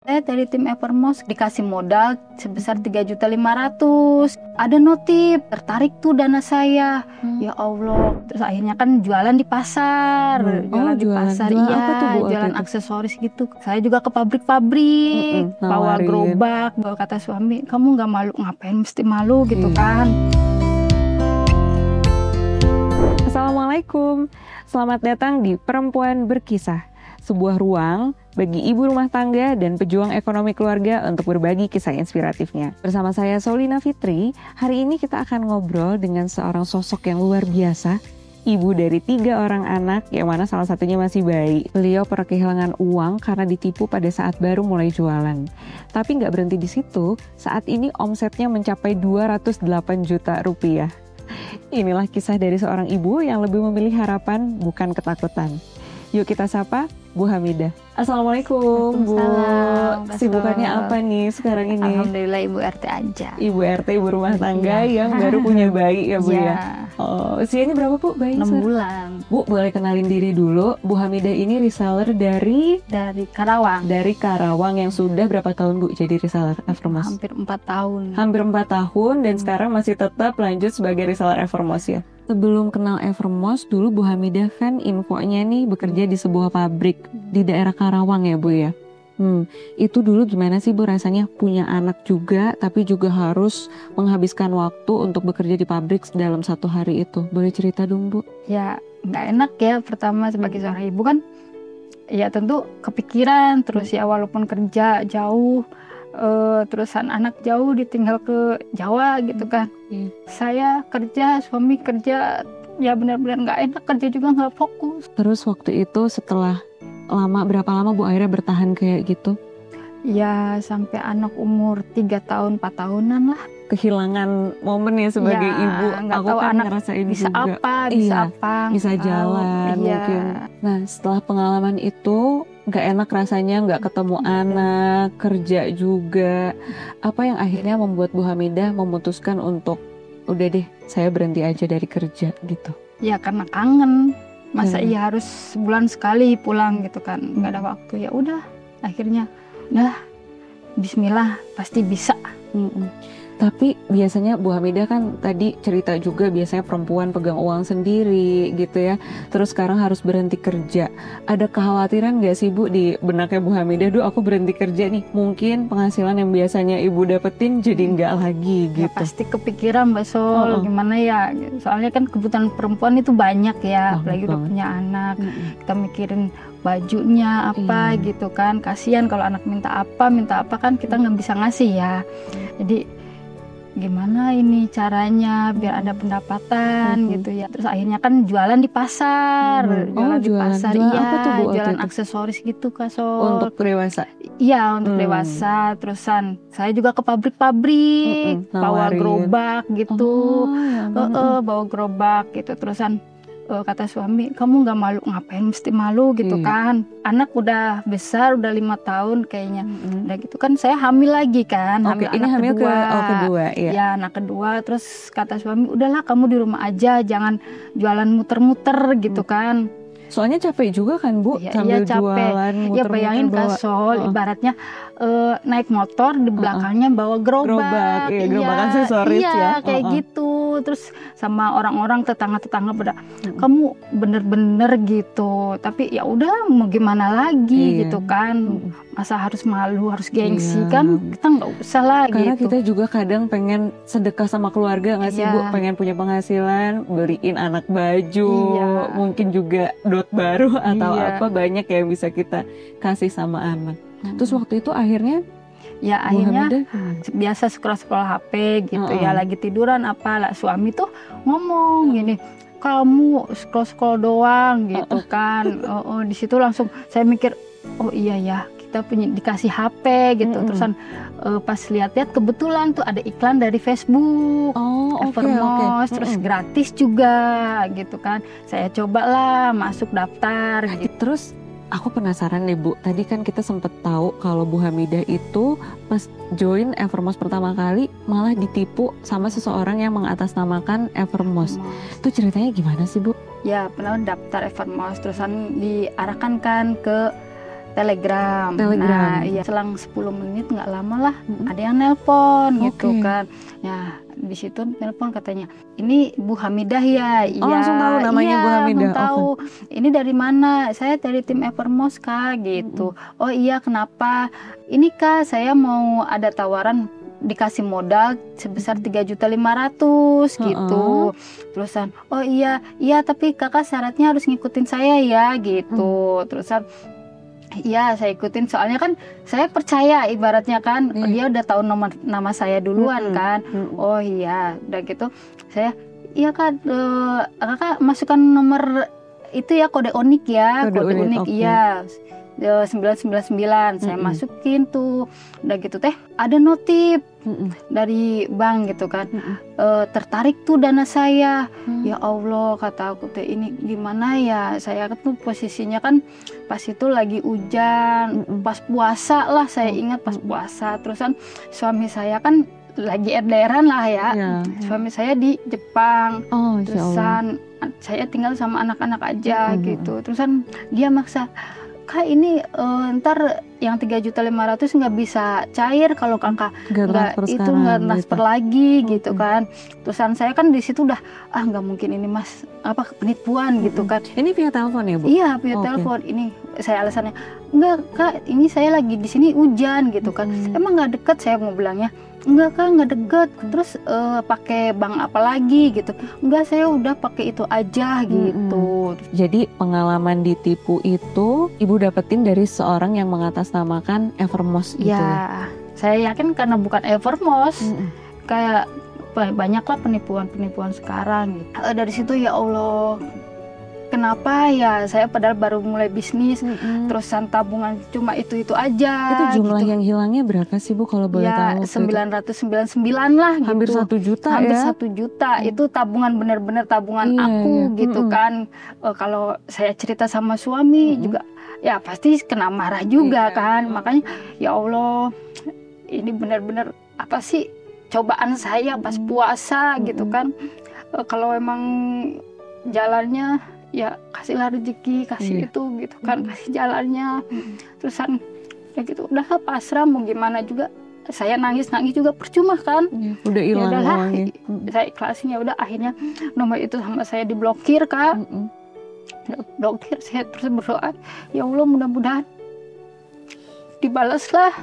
Saya dari tim Evermost dikasih modal sebesar 3.500.000. Ada notif, tertarik tuh dana saya. Ya Allah. Terus akhirnya kan jualan di pasar. Jualan di pasar, jualan iya. apa tuh, Bu, waktu Jualan itu? aksesoris gitu. Saya juga ke pabrik-pabrik. Bawa Nawarin. gerobak. Bawa, kata suami, kamu nggak malu? Ngapain mesti malu gitu kan. Assalamualaikum, selamat datang di Perempuan Berkisah, sebuah ruang bagi ibu rumah tangga dan pejuang ekonomi keluarga untuk berbagi kisah inspiratifnya. Bersama saya Solina Fitri, hari ini kita akan ngobrol dengan seorang sosok yang luar biasa, ibu dari 3 orang anak yang mana salah satunya masih bayi. Beliau pernah kehilangan uang karena ditipu pada saat baru mulai jualan. Tapi nggak berhenti di situ, saat ini omsetnya mencapai 208 juta rupiah. Inilah kisah dari seorang ibu yang lebih memilih harapan bukan ketakutan. Yuk kita sapa Bu Hamidah. Assalamualaikum Bu. Sibukannya apa nih sekarang ini? Alhamdulillah Ibu RT aja. Ibu RT, ibu rumah tangga yang baru punya bayi ya Bu ya. Oh, usianya berapa Bu bayi? 6 bulan. Bu, boleh kenalin diri dulu. Bu Hamidah ini reseller dari Karawang. Dari Karawang yang sudah berapa tahun Bu jadi reseller Evermost? Hampir 4 tahun. Hampir 4 tahun dan sekarang masih tetap lanjut sebagai reseller Evermost ya. Sebelum kenal Evermost dulu Bu Hamidah kan infonya nih bekerja di sebuah pabrik di daerah Karawang ya Bu ya. Itu dulu gimana sih Bu rasanya punya anak juga tapi juga harus menghabiskan waktu untuk bekerja di pabrik dalam 1 hari itu? Boleh cerita dong Bu? Ya nggak enak ya, pertama sebagai seorang ibu kan ya tentu kepikiran terus ya, walaupun kerja jauh, terusan anak jauh ditinggal ke Jawa gitu kan. Saya kerja, suami kerja, ya benar-benar nggak enak, kerja juga nggak fokus. Terus waktu itu setelah berapa lama Bu akhirnya bertahan kayak gitu? Ya sampai anak umur 3 tahun 4 tahunan lah. Kehilangan momen ya sebagai ibu. Aku Aku kan anak ngerasain bisa juga. apa, bisa apa, bisa jalan mungkin. Nah setelah pengalaman itu nggak enak rasanya, nggak ketemu anak, kerja juga. Apa yang akhirnya membuat Bu Hamidah memutuskan untuk udah deh saya berhenti aja dari kerja gitu? Ya karena kangen. Masa iya harus sebulan sekali pulang gitu kan, nggak ada waktu. Ya udah akhirnya bismillah pasti bisa. Tapi biasanya Bu Hamidah kan tadi cerita juga biasanya perempuan pegang uang sendiri gitu ya. Terus sekarang harus berhenti kerja. Ada kekhawatiran nggak sih Bu di benaknya Bu Hamidah? Duh aku berhenti kerja nih, mungkin penghasilan yang biasanya Ibu dapetin jadi nggak lagi gitu. Ya, pasti kepikiran Mbak Sol, gimana ya. Soalnya kan kebutuhan perempuan itu banyak ya, apalagi udah punya anak. Kita mikirin bajunya apa gitu kan. Kasihan kalau anak minta apa kan kita nggak bisa ngasih ya. Jadi gimana ini caranya biar ada pendapatan gitu ya. Terus akhirnya kan jualan di pasar. Jualan di pasar, jualan apa tuh Bu? Jualan aksesoris gitu Kak Sol. Untuk dewasa? Iya untuk dewasa. Terusan saya juga ke pabrik-pabrik, bawa gerobak gitu. Bawa gerobak gitu. Terusan kata suami, kamu nggak malu? Ngapain mesti malu gitu kan. Anak udah besar, udah 5 tahun kayaknya. Udah gitu kan saya hamil lagi kan. Hamil kedua. Ya anak kedua. Terus kata suami, udahlah kamu di rumah aja, jangan jualan muter-muter gitu kan. Soalnya capek juga kan Bu, sambil jualan muter-muter. Ya bayangin Kak Sol, ibaratnya naik motor di belakangnya bawa gerobak. Gerobak aksesoris ya. Kayak gitu. Terus sama orang-orang tetangga-tetangga pada kamu bener-bener gitu. Tapi ya udah mau gimana lagi gitu kan. Masa harus malu, harus gengsi kan, kita nggak usah lah. Karena gitu. kita juga kadang pengen sedekah sama keluarga nggak sih Bu? Pengen punya penghasilan, beliin anak baju, mungkin juga dot baru atau apa, banyak yang bisa kita kasih sama anak. Terus waktu itu akhirnya biasa scroll HP gitu ya, lagi tiduran lah suami tuh ngomong gini, kamu scroll doang gitu kan. Di situ langsung saya mikir, oh iya ya kita punya dikasih HP gitu. Terusan pas lihat-lihat kebetulan tuh ada iklan dari Facebook, Evermost, terus gratis juga gitu kan. Saya cobalah masuk daftar gitu. Terus aku penasaran nih Bu, tadi kan kita sempet tahu kalau Bu Hamidah itu pas join Evermost pertama kali malah ditipu sama seseorang yang mengatasnamakan Evermost. Itu ceritanya gimana sih Bu? Ya pernah daftar Evermost, terusan diarahkan kan ke Telegram. Telegram. Nah, iya, selang 10 menit nggak lama lah ada yang nelpon gitu Oke. kan. Ya, di situ nelpon katanya, "Ini Bu Hamidah ya?" Oh, langsung tahu namanya iya, Bu Hamidah. langsung tahu. "Ini dari mana?" "Saya dari tim Evermost, Kak," gitu. "Oh iya, kenapa?" "Ini Kak, saya mau ada tawaran dikasih modal sebesar 3.500.000 gitu." Terusan, "Oh iya, iya tapi Kakak syaratnya harus ngikutin saya ya," gitu. Terusan, iya saya ikutin, soalnya kan saya percaya ibaratnya kan, dia udah tahu nama saya duluan kan. Oh iya, udah gitu saya, "Iya Kak, Kakak masukkan nomor itu ya, kode unik ya." Kode unik, oke. Iya, 999 saya masukin tuh. Udah gitu teh ada notif dari bank gitu kan, tertarik tuh dana saya. Ya Allah, kata aku teh, ini gimana ya, saya tuh posisinya kan pas itu lagi hujan, pas puasa lah, saya ingat pas puasa. Terusan suami saya kan lagi LDRan lah ya. Suami saya di Jepang. Oh, Terusan saya tinggal sama anak-anak aja gitu. Terusan dia maksa, "Kak, ini ntar yang 3.500.000 nggak bisa cair kalau Kakak nggak transfer lagi," gitu kan. Terusan saya kan di situ udah nggak mungkin ini Mas, apa penipuan gitu kan. Ini via telepon ya, Bu? Iya, via telepon. Ini saya alasannya, "Enggak Kak, ini saya lagi di sini hujan," gitu kan. "Emang nggak deket?" Saya mau bilangnya. "Enggak Kak, nggak deket. Terus pakai bank apa lagi gitu?" "Enggak, saya udah pakai itu aja," gitu. Jadi pengalaman ditipu itu Ibu dapetin dari seorang yang mengatasnamakan Evermost gitu ya? Saya yakin karena bukan Evermost, kayak banyaklah penipuan-penipuan sekarang gitu. Dari situ ya Allah, kenapa ya saya padahal baru mulai bisnis, terusan tabungan cuma itu aja. Itu jumlah gitu. yang hilangnya berapa sih Bu kalau boleh tahu? 999 lah gitu. Hampir 1 juta Hampir ya? 1 juta. Itu tabungan, bener-bener tabungan aku gitu kan. Kalau saya cerita sama suami juga ya pasti kena marah juga kan. Makanya ya Allah, ini benar-benar apa sih cobaan saya pas puasa gitu kan. Kalau emang jalannya ya kasihlah rezeki, kasih itu gitu kan, kasih jalannya. Terusan ya gitu, udah pasrah, mau gimana juga. Saya nangis juga percuma kan. Udah hilang uangnya. Saya ikhlasin, ya udah akhirnya nomor itu sama saya diblokir Kak. Blokir, saya terus berdoa, ya Allah mudah-mudahan dibalas lah.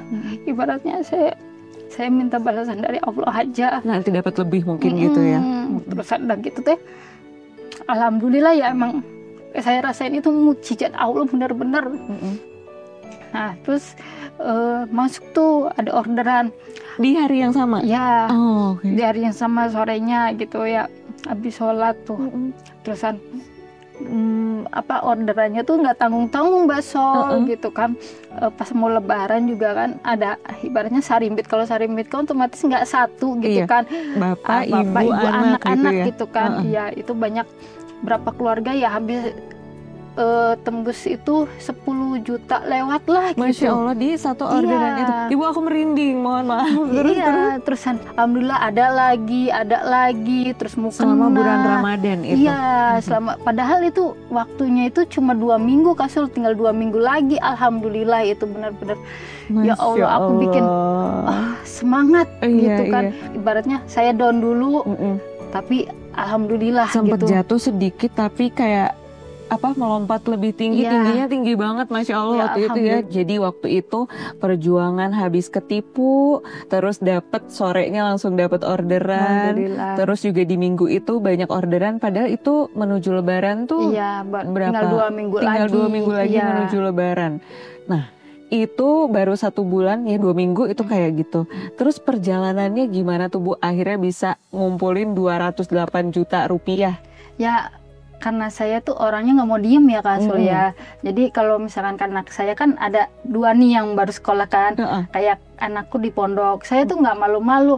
Ibaratnya saya minta balasan dari Allah aja. Nanti dapat lebih mungkin gitu ya. Terus ada gitu teh. Alhamdulillah ya, emang saya rasain itu mukjizat Allah bener-bener. Nah terus masuk tuh ada orderan. Di hari yang sama? Ya, okay. Di hari yang sama sorenya gitu ya, habis sholat tuh. Terusan orderannya tuh nggak tanggung-tanggung Mbak Sol gitu kan. Pas mau lebaran juga kan ada ibaratnya sarimbit. Kalau sarimbit kan otomatis nggak satu gitu kan. Bapak, ibu, anak gitu kan. Iya, itu banyak, berapa keluarga ya, habis tembus itu 10 juta lewat lah gitu. Masya Allah, di satu orderan itu. Ibu, aku merinding, mohon maaf. Terusan alhamdulillah ada lagi, terus mau selama bulan Ramadan itu. Iya, selama, padahal itu waktunya itu cuma 2 minggu, Kasul tinggal 2 minggu lagi. Alhamdulillah, itu benar-benar ya Allah, aku bikin semangat gitu kan. Ibaratnya saya down dulu, tapi alhamdulillah sempet gitu. Jatuh sedikit tapi kayak melompat lebih tinggi, tingginya tinggi banget, Masya Allah waktu itu ya. Jadi waktu itu perjuangan habis ketipu, terus dapat sorenya langsung dapat orderan, terus juga di minggu itu banyak orderan, padahal itu menuju Lebaran tuh berapa? Tinggal 2 minggu lagi menuju Lebaran. Nah itu baru 1 bulan ya, 2 minggu itu kayak gitu. Terus perjalanannya gimana tuh Bu? Akhirnya bisa ngumpulin 208 juta rupiah. Ya karena saya tuh orangnya nggak mau diem ya Kak Sul ya. Jadi kalau misalkan anak saya kan ada 2 nih yang baru sekolah kan, kayak anakku di pondok, saya tuh nggak malu-malu,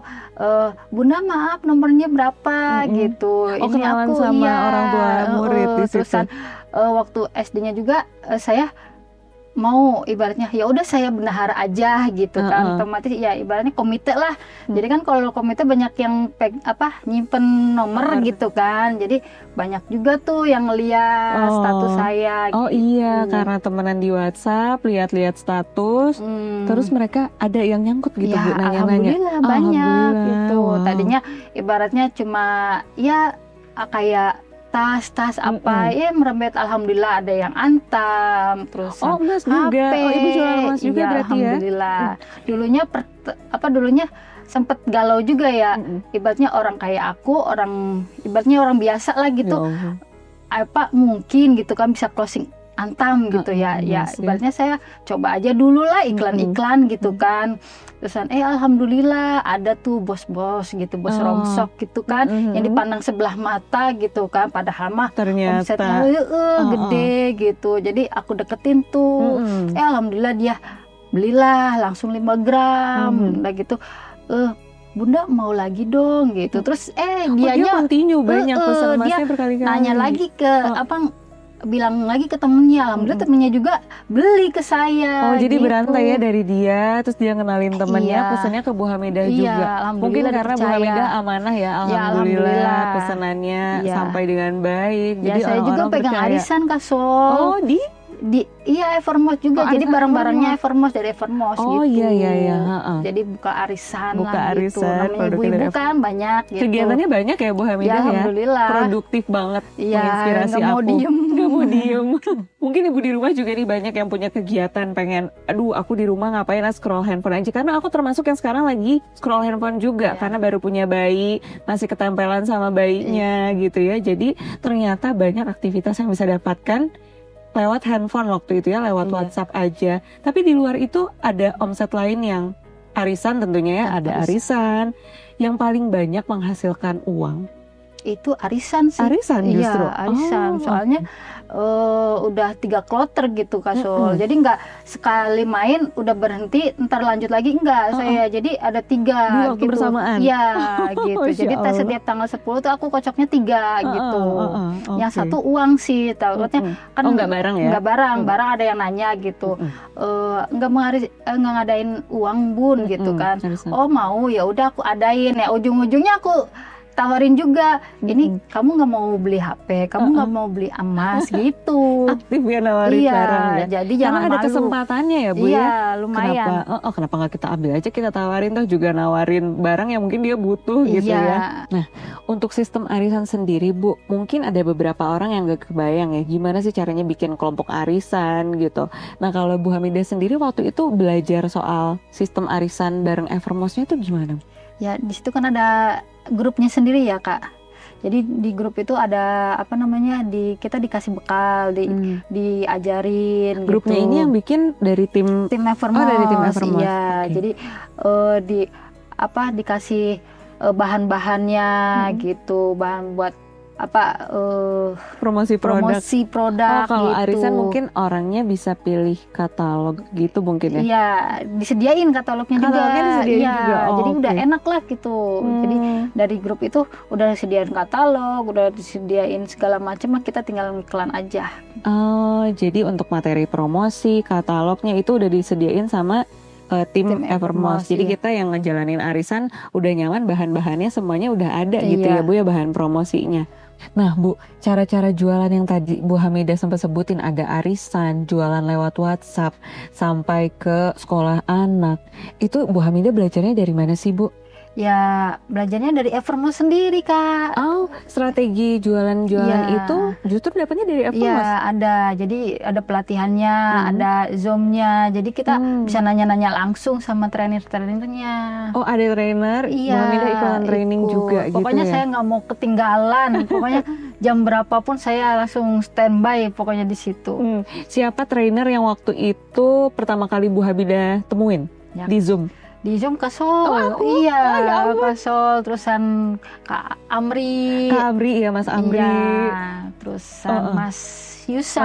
Bunda maaf nomornya berapa gitu. Ini kenalan aku sama orang tua murid di situ. Terusan waktu SD-nya juga saya mau ibaratnya ya udah saya bendahara aja gitu kan, otomatis ya ibaratnya komite lah. Jadi kan kalau komite banyak yang nyimpen nomor gitu kan, jadi banyak juga tuh yang lihat status saya. Oh gitu. iya, karena temenan di WhatsApp, lihat-lihat status, terus mereka ada yang nyangkut gitu ya, Bu, nanya-nanya. Alhamdulillah banyak gitu. Tadinya ibaratnya cuma ya kayak tas apa ya merembet, alhamdulillah ada yang antam, terus emas HP. juga. Oh, Ibu jualan emas juga Iya, berarti ya. alhamdulillah. Dulunya sempet galau juga ya. Ibaratnya orang kayak aku, ibaratnya orang biasa lah gitu. Apa mungkin gitu kan bisa closing antam gitu ya. Ya ibaratnya saya coba aja dulu lah iklan-iklan gitu kan. Terusan alhamdulillah ada tuh bos-bos gitu, bos rongsok gitu kan, yang dipandang sebelah mata gitu kan, padahal mah omsetnya gede gitu. Jadi aku deketin tuh, alhamdulillah dia belilah langsung 5 gram, udah gitu. Bunda mau lagi dong gitu. Terus dia continue banyak pesan emasnya berkali-kali. Nanya lagi ke bilang lagi ke temennya, alhamdulillah temennya juga beli ke saya. Jadi gitu. berantai ya dari dia, terus dia kenalin temennya, pesannya ke Bu Hamidah juga. Mungkin karena Bu Hamidah amanah ya, alhamdulillah pesanannya sampai dengan baik. Jadi saya juga pegang arisan Kak Sol. Iya, Evermos juga. Jadi barang-barangnya Evermos, dari Evermos gitu. Iya. Jadi buka arisan gitu. Namanya ibu-ibu kan banyak gitu. Kegiatannya banyak ya Bu Hamidah ya. Alhamdulillah. Produktif banget, menginspirasi aku. Gak mau diem. Mungkin ibu di rumah juga nih banyak yang punya kegiatan pengen, aduh aku di rumah ngapain scroll handphone aja. Karena aku termasuk yang sekarang lagi scroll handphone juga. Karena baru punya bayi, masih ketempelan sama bayinya gitu ya. Jadi ternyata banyak aktivitas yang bisa dapatkan lewat handphone waktu itu ya, lewat WhatsApp aja. Tapi di luar itu ada omset lain yang arisan tentunya ya, ada arisan yang paling banyak menghasilkan uang. Itu arisan sih. Arisan justru? Iya, arisan. Soalnya udah 3 kloter gitu Kak Sol. Jadi nggak sekali main udah berhenti, ntar lanjut lagi enggak saya. Jadi ada 3 waktu gitu. bersamaan? Iya gitu. Jadi setiap tanggal 10 tuh aku kocoknya 3 gitu. Yang satu uang sih. Takutnya kan nggak barang ya? Nggak barang. Barang ada yang nanya gitu. Nggak ngadain uang Bun gitu kan. Oh mau, ya udah aku adain ya. Ujung-ujungnya aku tawarin juga, ini kamu nggak mau beli HP, kamu nggak mau beli emas gitu. Aktif ya nawarin barang ya. Jadi jangan ada malu. Kesempatannya ya Bu ya. Iya, lumayan. Kenapa nggak kita ambil aja, kita tawarin, toh juga nawarin barang yang mungkin dia butuh gitu ya. Nah, untuk sistem arisan sendiri Bu, mungkin ada beberapa orang yang nggak kebayang ya, gimana sih caranya bikin kelompok arisan gitu. Nah kalau Bu Hamidah sendiri waktu itu belajar soal sistem arisan bareng Evermosnya itu gimana? Ya di situ kan ada grupnya sendiri ya Kak. Jadi di grup itu ada kita dikasih bekal, diajarin. Grupnya gitu. Ini yang bikin dari tim Evermos. Dari tim Evermos. Iya, jadi dikasih bahan-bahannya gitu, bahan buat promosi produk gitu. Kalau arisan mungkin orangnya bisa pilih katalog gitu mungkin ya. Iya, disediain katalognya juga. Jadi udah enak lah gitu. Jadi dari grup itu udah disediain katalog, udah disediain segala macam lah, kita tinggal iklan aja. Jadi untuk materi promosi, katalognya itu udah disediain sama tim Evermos. Jadi kita yang ngejalanin arisan udah nyaman, bahan-bahannya semuanya udah ada gitu ya Bu ya, bahan promosinya. Nah Bu, cara-cara jualan yang tadi Bu Hamidah sempat sebutin, ada arisan, jualan lewat WhatsApp, sampai ke sekolah anak. Itu Bu Hamidah belajarnya dari mana sih Bu? Ya belajarnya dari Evermos sendiri Kak. Strategi jualan-jualan itu justru dapatnya dari Evermos? Iya ada, jadi ada pelatihannya, ada Zoom-nya. Jadi kita bisa nanya-nanya langsung sama trainer-trainernya. Ada trainer? Iya. Bu Hamidah ikutan training juga gitu ya? Pokoknya saya nggak mau ketinggalan. Pokoknya jam berapapun saya langsung standby pokoknya di situ. Siapa trainer yang waktu itu pertama kali Bu Hamidah temuin di Zoom? Di Zoom Kak Sol, Kak Sol, terusan Kak Amri. Iya Mas Amri. Iya, terusan Mas Yusa.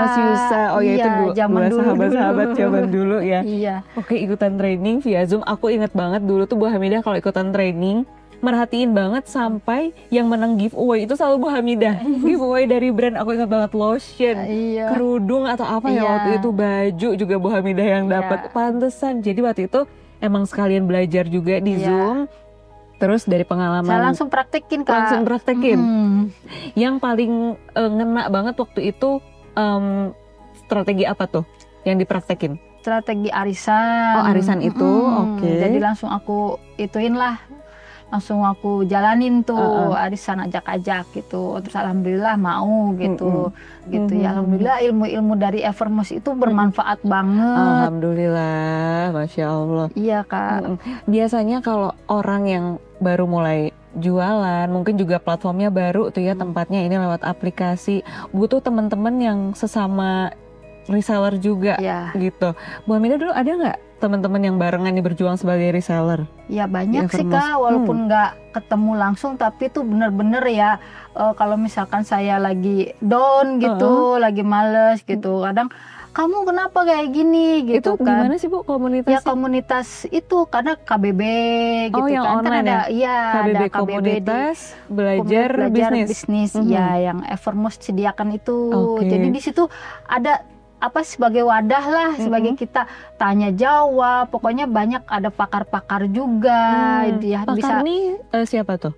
Itu zaman dulu. Sahabat-sahabat zaman dulu ya. Iya. Oke, ikutan training via Zoom. Aku inget banget dulu tuh Bu Hamidah kalau ikutan training merhatiin banget sampai yang menang giveaway itu selalu Bu Hamidah. Giveaway dari brand, aku ingat banget, lotion, kerudung atau apa ya waktu itu, baju juga Bu Hamidah yang dapat. Pantesan. Jadi waktu itu emang sekalian belajar juga di Zoom. Terus dari pengalaman saya langsung praktekin, Kak. Langsung praktekin. Yang paling ngena banget waktu itu strategi apa tuh yang dipraktekin? Strategi arisan. Oh, arisan itu, oke. Jadi langsung aku ituin lah, langsung aku jalanin tuh arisan, ajak-ajak gitu. Terus alhamdulillah mau gitu, gitu ya. Alhamdulillah ilmu-ilmu dari Evermost itu bermanfaat banget. Alhamdulillah, masya Allah. Iya, Kak. Biasanya kalau orang yang baru mulai jualan, mungkin juga platformnya baru tuh ya, tempatnya ini lewat aplikasi, butuh teman-teman yang sesama reseller juga gitu. Bu Hamidah dulu ada nggak teman-teman yang barengan nih berjuang sebagai reseller? Ya banyak sih, Kak, walaupun nggak ketemu langsung, tapi tuh bener-bener ya kalau misalkan saya lagi down gitu, lagi males gitu, kadang kamu kenapa kayak gini gitu itu kan. Gimana sih Bu komunitas? Ya komunitas itu karena KBB gitu yang kan. Online ada KBB, ada komunitas belajar bisnis. Ya yang Evermost sediakan itu. Jadi di situ ada apa sebagai wadah lah, sebagai kita tanya jawab, pokoknya banyak, ada pakar-pakar juga. Dia pakar bisa nih siapa tuh?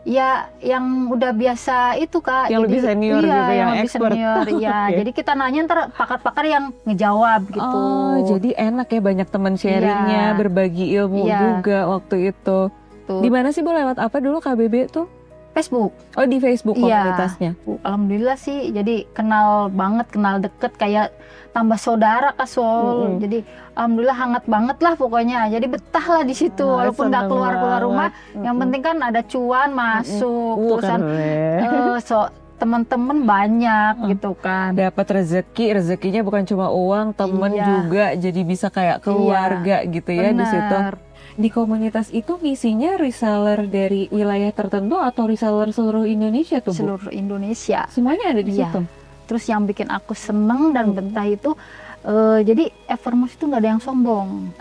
Ya yang udah biasa itu, Kak, yang lebih senior gitu, yang lebih expert. Senior, ya. Jadi kita nanya ntar pakar-pakar yang ngejawab gitu. Oh, jadi enak ya, banyak teman sharingnya, berbagi ilmu juga waktu itu. Di mana sih Bu, lewat apa dulu KBB tuh? Facebook. Oh, di Facebook komunitasnya. Alhamdulillah sih, jadi kenal banget, kenal deket, kayak tambah saudara, Kak Sol. Jadi alhamdulillah hangat banget lah pokoknya. Jadi betah lah di situ, walaupun nggak keluar rumah. Yang penting kan ada cuan masuk, terusan teman-teman banyak gitu kan. Dapat rezekinya bukan cuma uang, temen juga, jadi bisa kayak keluarga gitu ya. Di situ. Di komunitas itu isinya reseller dari wilayah tertentu atau reseller seluruh Indonesia tuh, Bu? Seluruh Indonesia. Semuanya ada di situ. Terus yang bikin aku seneng dan betah itu, jadi Evermost itu nggak ada yang sombong.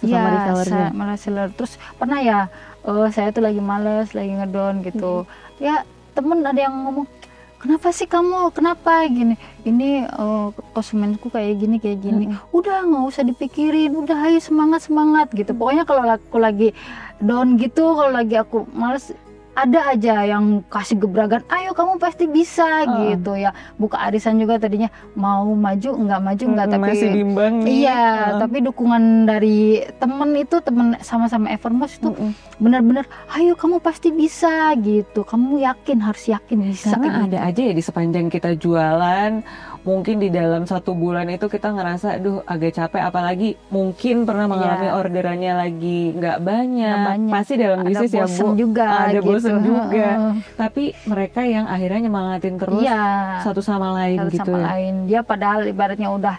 Sama resellernya. Reseller. Terus pernah ya, saya tuh lagi males, lagi ngedown gitu. Ya temen ada yang ngomong, kenapa sih kamu, kenapa gini, ini konsumenku kayak gini. Udah nggak usah dipikirin, udah ayo semangat gitu. Pokoknya kalau aku lagi down gitu, kalau lagi aku males, ada aja yang kasih gebrakan, ayo kamu pasti bisa gitu ya. Buka arisan juga tadinya mau maju enggak, tapi masih bimbang nih. Iya, tapi dukungan dari temen sama-sama Evermost itu benar-benar, ayo kamu pasti bisa gitu. Kamu harus yakin bisa. Karena gitu. ada aja ya di sepanjang kita jualan, mungkin di dalam 1 bulan itu kita ngerasa aduh agak capek, apalagi mungkin pernah mengalami orderannya lagi nggak banyak. Pasti dalam bisnis ya Bu, ada bosen juga. Tapi mereka yang akhirnya nyemangatin terus satu sama lain gitu ya. Dia padahal ibaratnya udah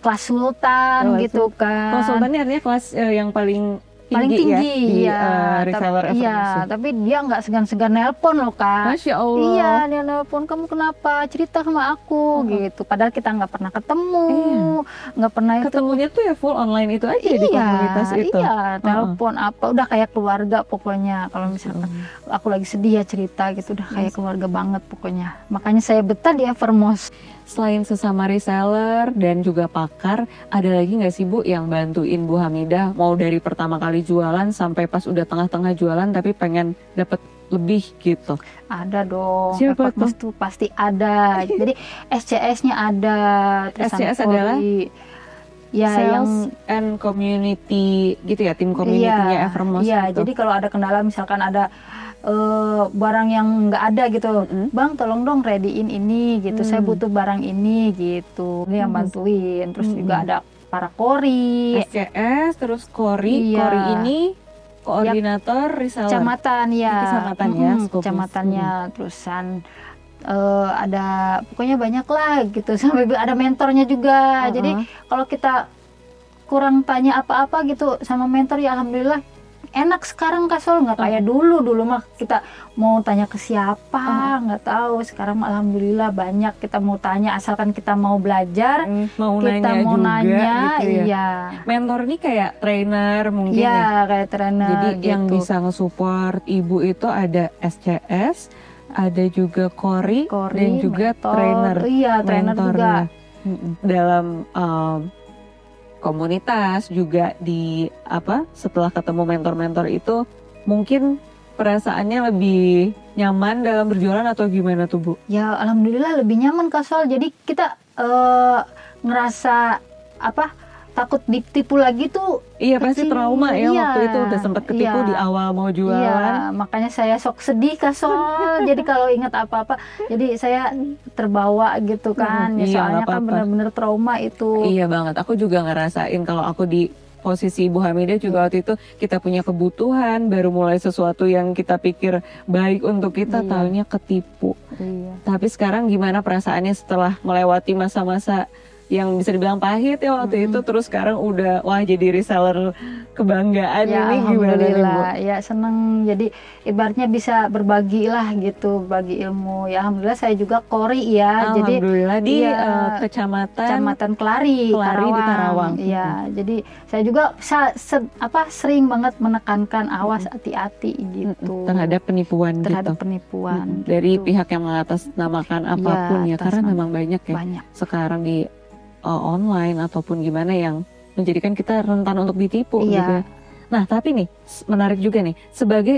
kelas sultan gitu kan. Kelas sultan ini artinya kelas yang paling tinggi ya, di reseller Evermost. Tapi dia nggak segan-segan nelpon loh, Kak. Masya Allah. Iya, dia nelpon, kamu kenapa, cerita sama aku gitu. Padahal kita nggak pernah ketemu, nggak pernah ketemunya tuh ya full online itu aja di komunitas itu. Iya, telepon apa, udah kayak keluarga pokoknya. Kalau misalkan aku lagi sedih ya cerita gitu, udah kayak keluarga banget pokoknya. Makanya saya betah di Evermost. Selain sesama reseller dan juga pakar, ada lagi nggak sih Bu yang bantuin Bu Hamidah mau dari pertama kali jualan sampai pas udah tengah-tengah jualan tapi pengen dapat lebih gitu? Ada dong. Siapa tuh? Pasti ada. Jadi SCS-nya ada. SCS adalah ya, Sales yang and Community gitu ya, tim community-nya Evermost. Iya, gitu. jadi kalau ada kendala misalkan ada barang yang nggak ada gitu, Bang tolong dong readyin ini gitu, saya butuh barang ini gitu, ini yang bantuin. Terus juga ada para kori, SCS, terus kori ini koordinator reseller kecamatan ya, kecamatannya, terusan ada pokoknya banyak lah gitu, sampai ada mentornya juga. Jadi kalau kita kurang tanya apa-apa gitu sama mentor, ya alhamdulillah enak sekarang Kak Sol, nggak kayak dulu mah kita mau tanya ke siapa nggak tahu. Sekarang alhamdulillah banyak kita mau tanya, asalkan kita mau belajar, mau kita nanya mau juga nanya, gitu ya. iya. Mentor ini kayak trainer mungkin Iya, ya. kayak trainer Jadi gitu. yang bisa nge-support ibu itu ada SCS, ada juga Kori, dan juga mentor. trainer. Iya, trainer juga. Dalam komunitas juga setelah ketemu mentor-mentor itu mungkin perasaannya lebih nyaman dalam berjualan atau gimana tuh Bu? Ya alhamdulillah lebih nyaman Kak Sol. Jadi kita ngerasa takut ditipu lagi tuh. Iya pasti trauma ya, waktu itu udah sempat ketipu di awal mau jualan. Iya, makanya saya sok sedih Kak Sol. Jadi kalau ingat apa-apa, jadi saya terbawa gitu kan. Ya, soalnya kan benar-benar trauma itu. Iya banget, aku juga ngerasain kalau aku di posisi Ibu Hamidah juga waktu itu kita punya kebutuhan, baru mulai sesuatu yang kita pikir baik untuk kita, taunya ketipu. Tapi sekarang gimana perasaannya setelah melewati masa-masa yang bisa dibilang pahit ya waktu itu, terus sekarang udah jadi reseller kebanggaan ya, ini gimana nih Bu? Ya seneng, jadi ibaratnya bisa berbagi lah gitu, bagi ilmu. Ya alhamdulillah saya juga Kori ya, alhamdulillah jadi di Kecamatan Kelari di Karawang. Iya, jadi saya juga sering banget menekankan awas hati-hati gitu terhadap penipuan dari gitu. Pihak yang mengatasnamakan apapun ya, karena memang banyak ya sekarang di online ataupun gimana yang menjadikan kita rentan untuk ditipu gitu. Nah tapi nih menarik juga nih,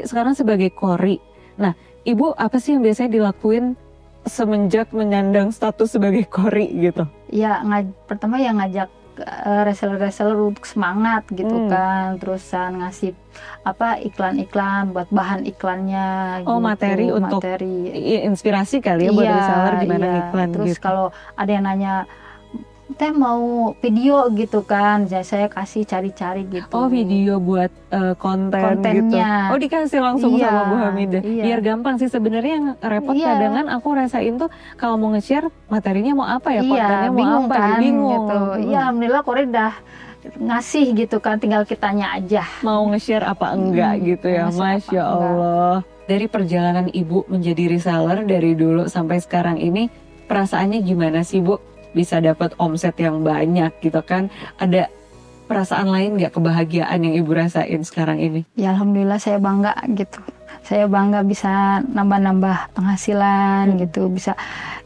sekarang sebagai Kori, nah Ibu apa sih yang biasanya dilakuin semenjak menyandang status sebagai Kori gitu? Ya pertama ya ngajak reseller-reseller untuk semangat gitu kan, terusan ngasih iklan-iklan buat bahan iklannya gitu, materi untuk inspirasi kali ya buat reseller gimana iklan. Terus gitu. Kalau ada yang nanya teh mau video gitu kan, saya kasih cari-cari gitu. Video buat kontennya gitu. Dikasih langsung sama Bu Hamidah. Biar gampang sih sebenarnya, yang repot kadangan aku rasain tuh kalau mau nge-share materinya mau apa ya, kontennya mau apa kan, bingung gitu. Iya alhamdulillah Kori udah ngasih gitu kan, tinggal kitanya aja mau nge-share apa enggak gitu ya. Masya Allah. Dari perjalanan Ibu menjadi reseller dari dulu sampai sekarang ini, perasaannya gimana sih Bu? Bisa dapat omset yang banyak gitu kan, ada perasaan lain nggak, kebahagiaan yang Ibu rasain sekarang ini? Ya alhamdulillah saya bangga gitu, saya bangga bisa nambah-nambah penghasilan gitu, bisa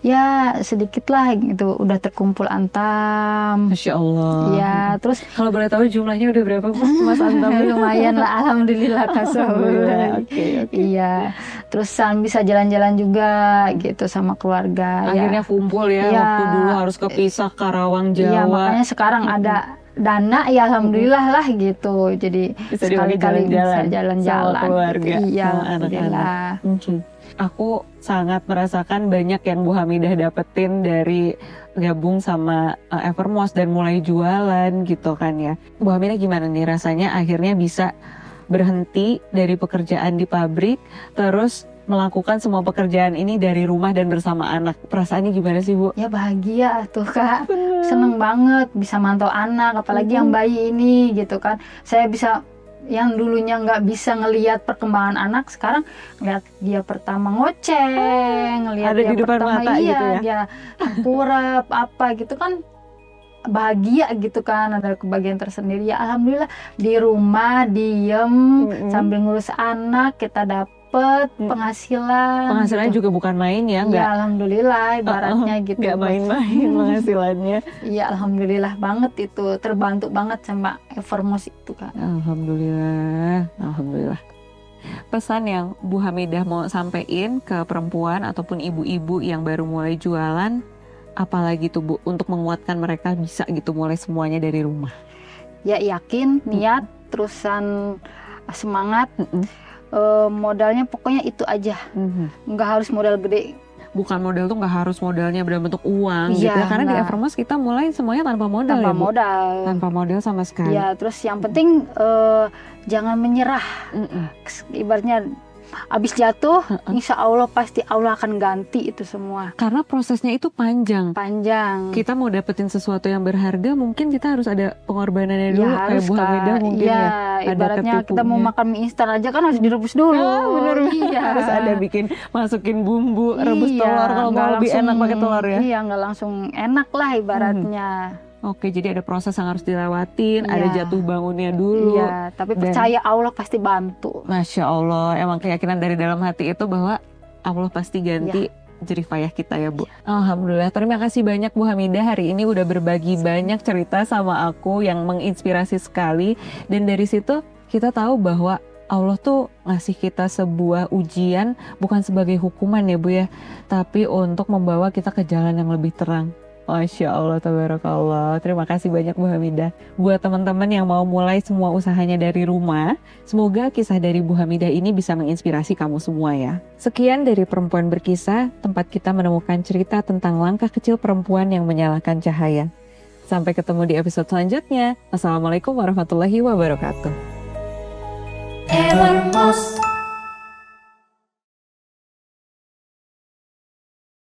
ya sedikit lah gitu, udah terkumpul Antam. Masya Allah. Ya terus kalau boleh tahu jumlahnya udah berapa Bu Mas Antam? Lumayan lah alhamdulillah Kak Sol. Oke. Iya, terus bisa jalan-jalan juga gitu sama keluarga. Akhirnya kumpul ya, waktu dulu harus kepisah Karawang Jawa. Iya makanya sekarang ada dana ya alhamdulillah lah gitu, jadi sekali-kali bisa jalan-jalan sama keluarga, iya sama anak-anak. Aku sangat merasakan banyak yang Bu Hamidah dapetin dari gabung sama Evermost dan mulai jualan gitu kan ya. Bu Hamidah gimana nih rasanya akhirnya bisa berhenti dari pekerjaan di pabrik, terus melakukan semua pekerjaan ini dari rumah dan bersama anak? Perasaannya gimana sih Bu? Ya bahagia tuh Kak, seneng banget bisa mantau anak, apalagi yang bayi ini gitu kan. Saya bisa, yang dulunya nggak bisa ngelihat perkembangan anak, sekarang ngeliat dia pertama ngoceng, ngelihat dia di depan pertama mata gitu ya? Dia kurap apa gitu kan, bahagia gitu kan, ada kebahagiaan tersendiri. Ya alhamdulillah di rumah diem sambil ngurus anak kita dapet penghasilan gitu. Juga bukan main ya? Nggak, ya alhamdulillah ibaratnya gitu, nggak main-main penghasilannya. Iya alhamdulillah banget, itu terbantu banget sama Evermost itu kan. Alhamdulillah. Pesan yang Bu Hamidah mau sampein ke perempuan ataupun ibu-ibu yang baru mulai jualan, apalagi tuh Bu, untuk menguatkan mereka bisa gitu mulai semuanya dari rumah? Ya yakin, niat, terusan semangat. Modalnya pokoknya itu aja, nggak harus modal gede. Bukan modal tuh nggak harus modalnya berbentuk uang gitu ya, karena di Evermost kita mulai semuanya tanpa modal tanpa modal sama sekali. Ya terus yang penting jangan menyerah. Ibaratnya abis jatuh, insya Allah pasti Allah akan ganti itu semua. Karena prosesnya itu panjang. Kita mau dapetin sesuatu yang berharga, mungkin kita harus ada pengorbanannya dulu, kayak Bu Hamidah mungkin ya. ada ibaratnya kita mau ketipunya. makan mie instan aja kan harus direbus dulu. Bener. Iya. Harus ada masukin bumbu, rebus Iya, telur kalau nggak mau lebih langsung- enak pakai telur ya. Iya, nggak langsung enak lah ibaratnya. Oke, jadi ada proses yang harus dilewatin, ada Iya. jatuh bangunnya dulu. Iya, tapi Dan- percaya Allah pasti bantu. Masya Allah, emang keyakinan dari dalam hati itu bahwa Allah pasti ganti jerih payah kita ya Bu. Alhamdulillah, terima kasih banyak Bu Hamidah, hari ini udah berbagi banyak cerita sama aku yang menginspirasi sekali. Dan dari situ kita tahu bahwa Allah tuh ngasih kita sebuah ujian bukan sebagai hukuman ya Bu ya, tapi untuk membawa kita ke jalan yang lebih terang. Masya Allah, tabarakallah. Terima kasih banyak Bu Hamidah. Buat teman-teman yang mau mulai semua usahanya dari rumah, semoga kisah dari Bu Hamidah ini bisa menginspirasi kamu semua ya. Sekian dari Perempuan Berkisah, tempat kita menemukan cerita tentang langkah kecil perempuan yang menyalakan cahaya. Sampai ketemu di episode selanjutnya. Wassalamualaikum warahmatullahi wabarakatuh. Evermore